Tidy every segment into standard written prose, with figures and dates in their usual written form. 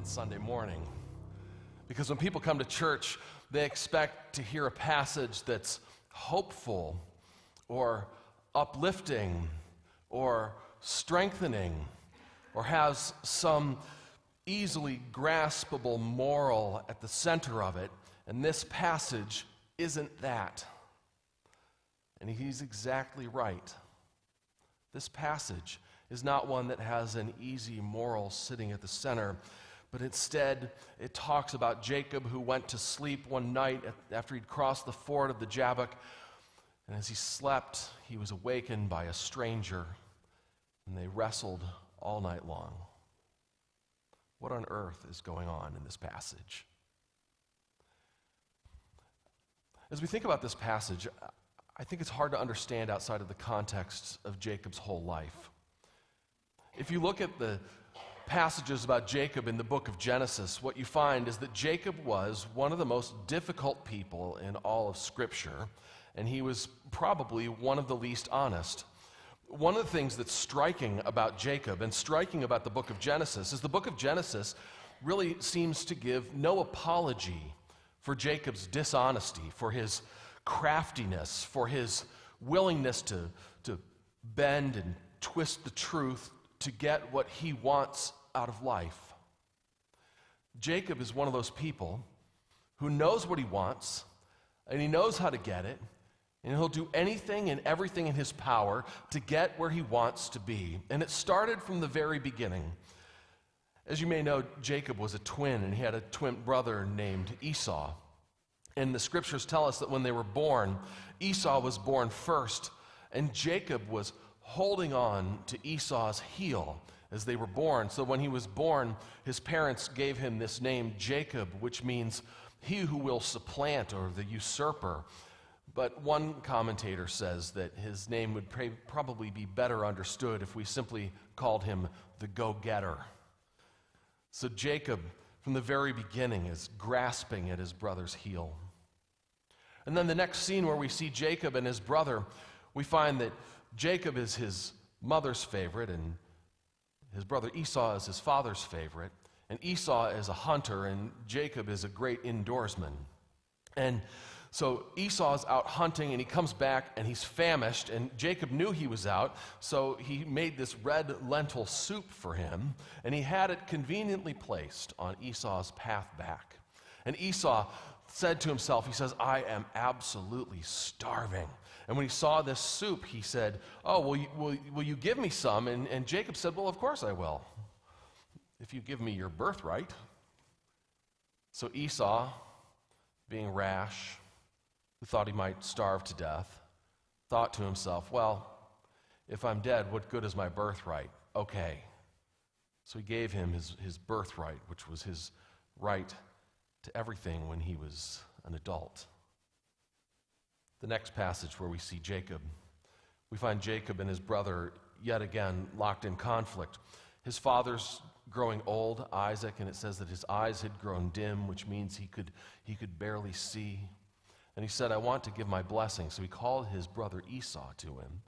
on Sunday morning. Because when people come to church, they expect to hear a passage that's hopeful or uplifting or strengthening or has some easily graspable moral at the center of it. And this passage isn't that. And he's exactly right. This passage is not one that has an easy moral sitting at the center, but instead it talks about Jacob who went to sleep one night after he'd crossed the ford of the Jabbok, and as he slept, he was awakened by a stranger, and they wrestled all night long. What on earth is going on in this passage? As we think about this passage, I think it's hard to understand outside of the context of Jacob's whole life. If you look at the passages about Jacob in the book of Genesis, what you find is that Jacob was one of the most difficult people in all of Scripture, and he was probably one of the least honest. One of the things that's striking about Jacob and striking about the book of Genesis is the book of Genesis really seems to give no apology for Jacob's dishonesty, for his craftiness, for his willingness to bend and twist the truth to get what he wants out of life. Jacob is one of those people who knows what he wants, and he knows how to get it, and he'll do anything and everything in his power to get where he wants to be. And it started from the very beginning. As you may know, Jacob was a twin, and he had a twin brother named Esau. And the scriptures tell us that when they were born, Esau was born first, and Jacob was holding on to Esau's heel as they were born. So when he was born, his parents gave him this name, Jacob, which means he who will supplant, or the usurper. But one commentator says that his name would probably be better understood if we simply called him the go-getter. So Jacob, from the very beginning, is grasping at his brother's heel. And then the next scene where we see Jacob and his brother, we find that Jacob is his mother's favorite, and his brother Esau is his father's favorite. And Esau is a hunter, and Jacob is a great indoorsman. And so Esau's out hunting, and he comes back, and he's famished, and Jacob knew he was out, so he made this red lentil soup for him, and he had it conveniently placed on Esau's path back. And Esau said to himself, he says, I am absolutely starving. And when he saw this soup, he said, oh, will you give me some? And Jacob said, well, of course I will, if you give me your birthright. So Esau, being rash, who thought he might starve to death, thought to himself, well, if I'm dead, what good is my birthright? Okay. So he gave him his birthright, which was his right to everything when he was an adult. The next passage where we see Jacob, we find Jacob and his brother yet again locked in conflict. His father's growing old, Isaac, and it says that his eyes had grown dim, which means he could barely see. And he said, I want to give my blessing. So he called his brother Esau to him.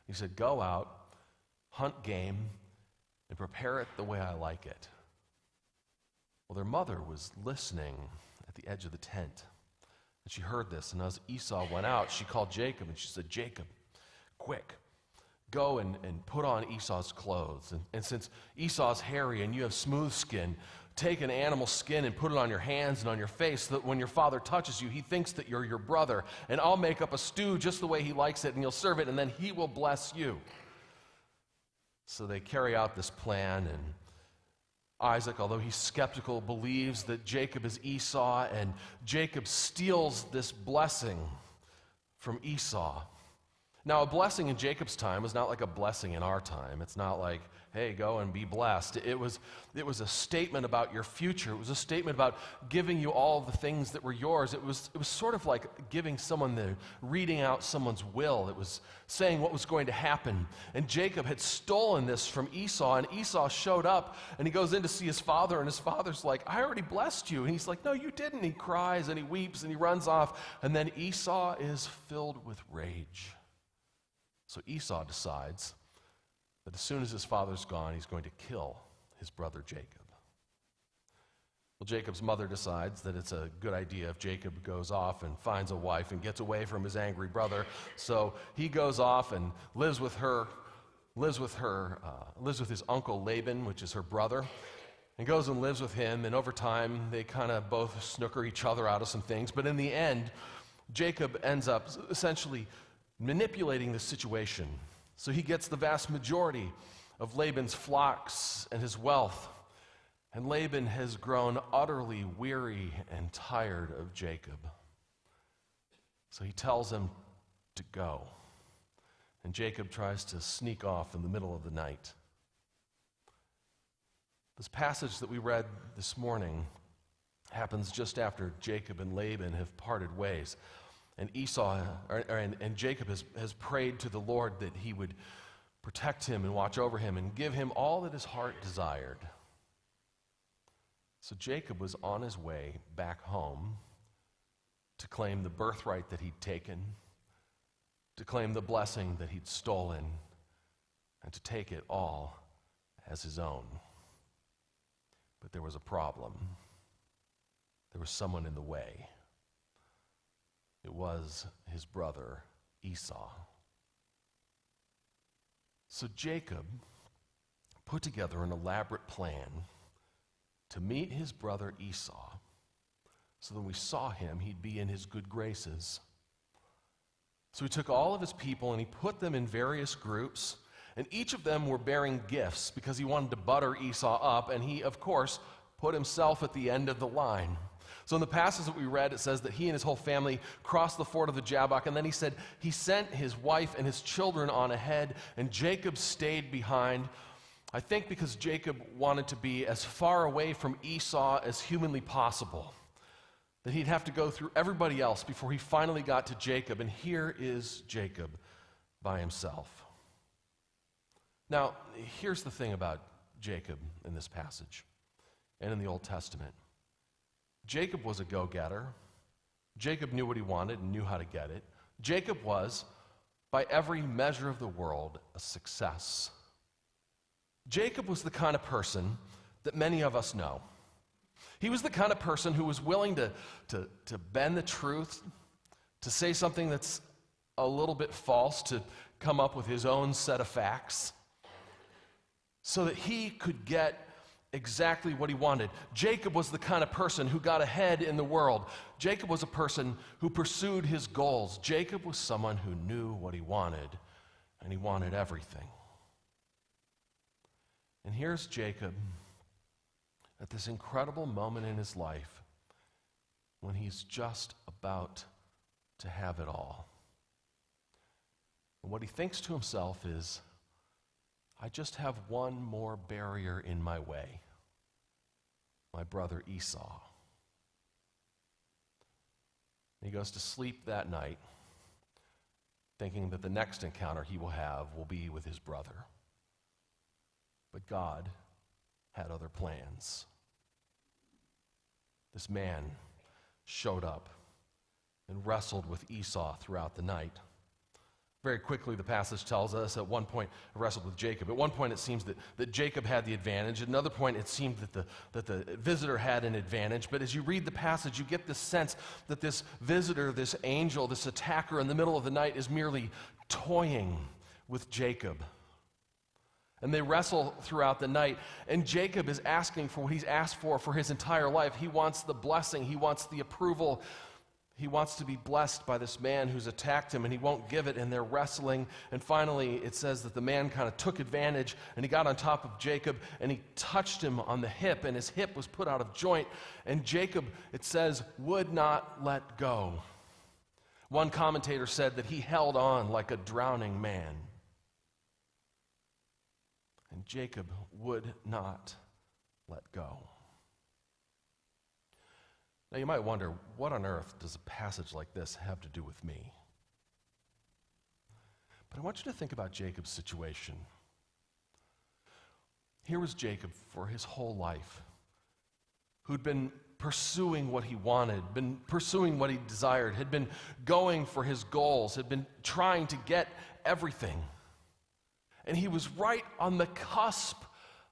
He said, go out, hunt game, and prepare it the way I like it. Well, their mother was listening at the edge of the tent. And she heard this, and as Esau went out, she called Jacob, and she said, Jacob, quick, go and put on Esau's clothes. And since Esau's hairy and you have smooth skin, take an animal skin and put it on your hands and on your face so that when your father touches you, he thinks that you're your brother. And I'll make up a stew just the way he likes it, and you'll serve it, and then he will bless you. So they carry out this plan, and Isaac, although he's skeptical, believes that Jacob is Esau, and Jacob steals this blessing from Esau. Now, a blessing in Jacob's time was not like a blessing in our time. It's not like, hey, go and be blessed. It was a statement about your future. It was a statement about giving you all the things that were yours. It was sort of like reading out someone's will. It was saying what was going to happen. And Jacob had stolen this from Esau, and Esau showed up, and he goes in to see his father, and his father's like, I already blessed you. And he's like, no, you didn't. He cries, and he weeps, and he runs off. And then Esau is filled with rage. So Esau decides that as soon as his father's gone, he's going to kill his brother Jacob. Well, Jacob's mother decides that it's a good idea if Jacob goes off and finds a wife and gets away from his angry brother. So he goes off and lives with his uncle Laban, which is her brother, and goes and lives with him. And over time, they kind of both snooker each other out of some things. But in the end, Jacob ends up essentially manipulating the situation. So he gets the vast majority of Laban's flocks and his wealth. And Laban has grown utterly weary and tired of Jacob. So he tells him to go. And Jacob tries to sneak off in the middle of the night. This passage that we read this morning happens just after Jacob and Laban have parted ways. And Jacob has prayed to the Lord that he would protect him and watch over him and give him all that his heart desired. So Jacob was on his way back home to claim the birthright that he'd taken, to claim the blessing that he'd stolen, and to take it all as his own. But there was a problem. There was someone in the way. It was his brother Esau. So Jacob put together an elaborate plan to meet his brother Esau, so that when we saw him, he'd be in his good graces. So he took all of his people and he put them in various groups, and each of them were bearing gifts because he wanted to butter Esau up, and he, of course, put himself at the end of the line. So in the passage that we read, it says that he and his whole family crossed the ford of the Jabbok, and then he said he sent his wife and his children on ahead, and Jacob stayed behind. I think because Jacob wanted to be as far away from Esau as humanly possible, that he'd have to go through everybody else before he finally got to Jacob, and here is Jacob by himself. Now, here's the thing about Jacob in this passage and in the Old Testament. Jacob was a go-getter. Jacob knew what he wanted and knew how to get it. Jacob was, by every measure of the world, a success. Jacob was the kind of person that many of us know. He was the kind of person who was willing to bend the truth, to say something that's a little bit false, to come up with his own set of facts, so that he could get exactly what he wanted. Jacob was the kind of person who got ahead in the world. Jacob was a person who pursued his goals. Jacob was someone who knew what he wanted, and he wanted everything. And here's Jacob at this incredible moment in his life when he's just about to have it all. And what he thinks to himself is, I just have one more barrier in my way, my brother Esau. And he goes to sleep that night thinking that the next encounter he will have will be with his brother. But God had other plans. This man showed up and wrestled with Esau throughout the night. Very quickly, the passage tells us at one point, wrestled with Jacob. At one point, it seems that Jacob had the advantage. At another point, it seemed that the visitor had an advantage. But as you read the passage, you get this sense that this visitor, this angel, this attacker in the middle of the night is merely toying with Jacob. And they wrestle throughout the night. And Jacob is asking for what he's asked for his entire life. He wants the blessing. He wants the approval. He wants to be blessed by this man who's attacked him, and he won't give it, and they're wrestling. And finally, it says that the man kind of took advantage, and he got on top of Jacob, and he touched him on the hip, and his hip was put out of joint. And Jacob, it says, would not let go. One commentator said that he held on like a drowning man. And Jacob would not let go. Now you might wonder, what on earth does a passage like this have to do with me? But I want you to think about Jacob's situation. Here was Jacob for his whole life, who'd been pursuing what he wanted, been pursuing what he desired, had been going for his goals, had been trying to get everything. And he was right on the cusp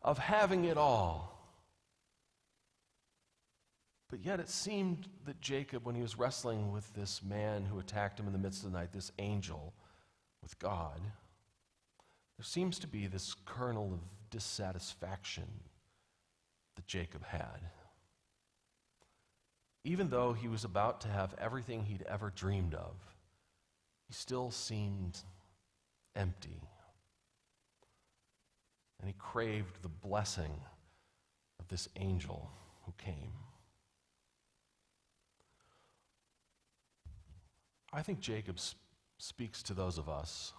of having it all. But yet it seemed that Jacob, when he was wrestling with this man who attacked him in the midst of the night, this angel, with God, there seems to be this kernel of dissatisfaction that Jacob had. Even though he was about to have everything he'd ever dreamed of, he still seemed empty. And he craved the blessing of this angel who came. I think Jacob speaks to those of us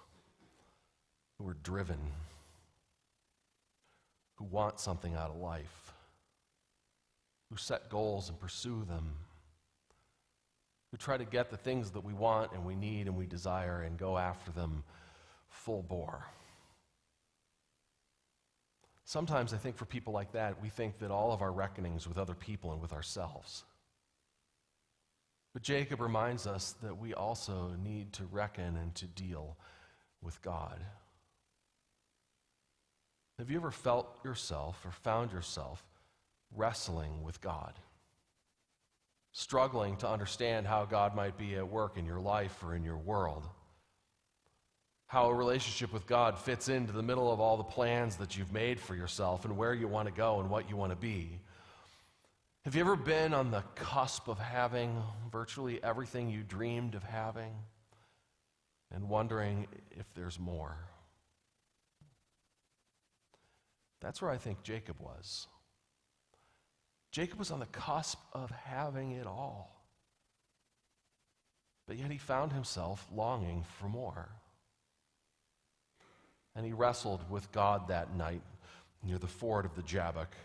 who are driven, who want something out of life, who set goals and pursue them, who try to get the things that we want and we need and we desire and go after them full bore. Sometimes I think for people like that, we think that all of our reckonings with other people and with ourselves. But Jacob reminds us that we also need to reckon and to deal with God. Have you ever felt yourself or found yourself wrestling with God? Struggling to understand how God might be at work in your life or in your world? How a relationship with God fits into the middle of all the plans that you've made for yourself and where you want to go and what you want to be? Have you ever been on the cusp of having virtually everything you dreamed of having and wondering if there's more? That's where I think Jacob was. Jacob was on the cusp of having it all. But yet he found himself longing for more. And he wrestled with God that night near the ford of the Jabbok.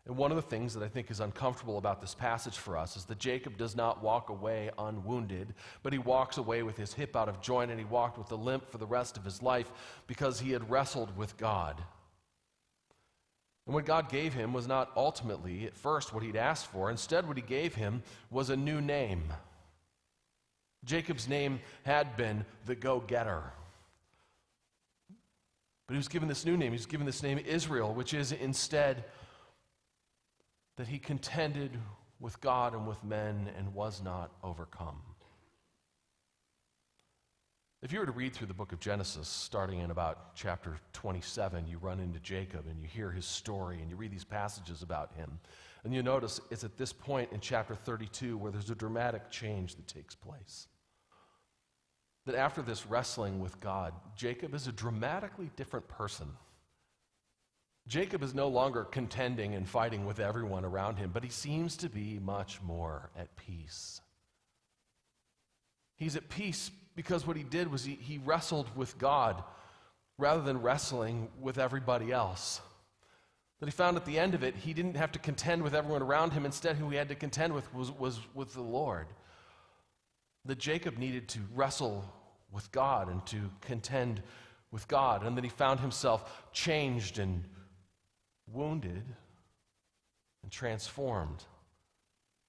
And one of the things that I think is uncomfortable about this passage for us is that Jacob does not walk away unwounded, but he walks away with his hip out of joint, and he walked with a limp for the rest of his life because he had wrestled with God. And what God gave him was not ultimately, at first, what he'd asked for. Instead, what he gave him was a new name. Jacob's name had been the Go-Getter. But he was given this new name. He was given this name Israel, which is instead that he contended with God and with men and was not overcome. If you were to read through the book of Genesis, starting in about chapter 27, you run into Jacob and you hear his story and you read these passages about him. And you notice it's at this point in chapter 32 where there's a dramatic change that takes place. That after this wrestling with God, Jacob is a dramatically different person. Jacob is no longer contending and fighting with everyone around him, but he seems to be much more at peace. He's at peace because what he did was he wrestled with God rather than wrestling with everybody else. That he found at the end of it, he didn't have to contend with everyone around him. Instead, who he had to contend with was with the Lord. That Jacob needed to wrestle with God and to contend with God. And then he found himself changed and wounded and transformed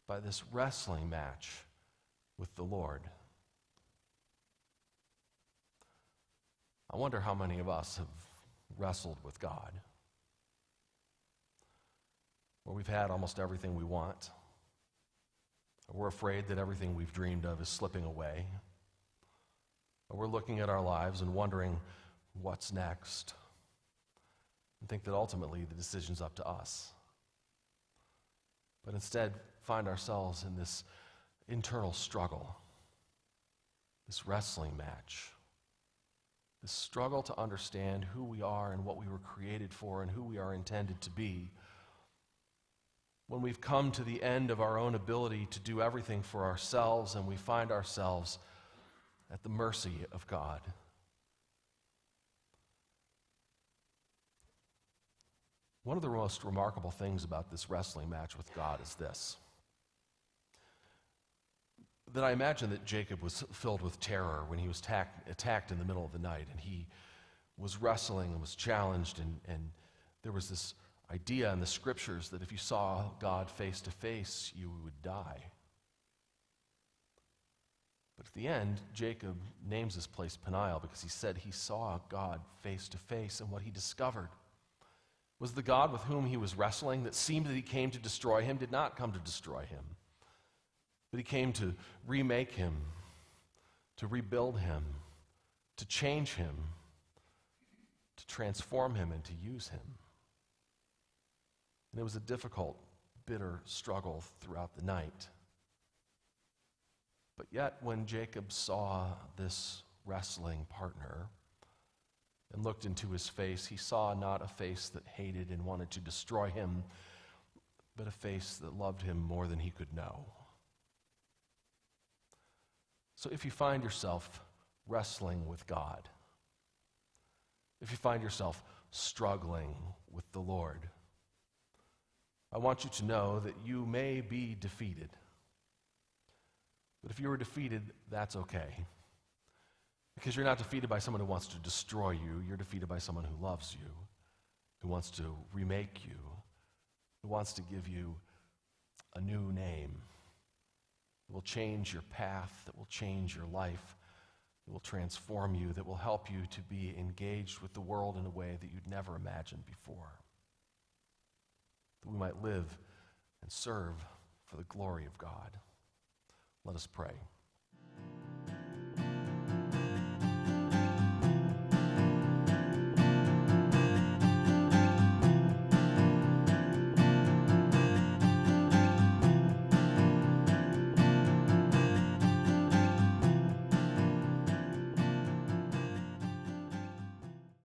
by this wrestling match with the Lord. I wonder how many of us have wrestled with God, where we've had almost everything we want, or we're afraid that everything we've dreamed of is slipping away, or we're looking at our lives and wondering what's next, and think that ultimately the decision's up to us. But instead find ourselves in this internal struggle, this wrestling match, this struggle to understand who we are and what we were created for and who we are intended to be. When we've come to the end of our own ability to do everything for ourselves and we find ourselves at the mercy of God. One of the most remarkable things about this wrestling match with God is this: that I imagine that Jacob was filled with terror when he was attacked in the middle of the night, and he was wrestling and was challenged, and there was this idea in the scriptures that if you saw God face to face, you would die. But at the end, Jacob names this place Peniel because he said he saw God face to face, and what he discovered Was the God with whom he was wrestling, that seemed that he came to destroy him, did not come to destroy him, but he came to remake him, to rebuild him, to change him, to transform him, and to use him. And it was a difficult, bitter struggle throughout the night. But yet, when Jacob saw this wrestling partner and looked into his face, he saw not a face that hated and wanted to destroy him, but a face that loved him more than he could know. So if you find yourself wrestling with God, if you find yourself struggling with the Lord, I want you to know that you may be defeated. But if you were defeated, that's okay. Because you're not defeated by someone who wants to destroy you. You're defeated by someone who loves you, who wants to remake you, who wants to give you a new name that will change your path, that will change your life, that will transform you, that will help you to be engaged with the world in a way that you'd never imagined before. That we might live and serve for the glory of God. Let us pray.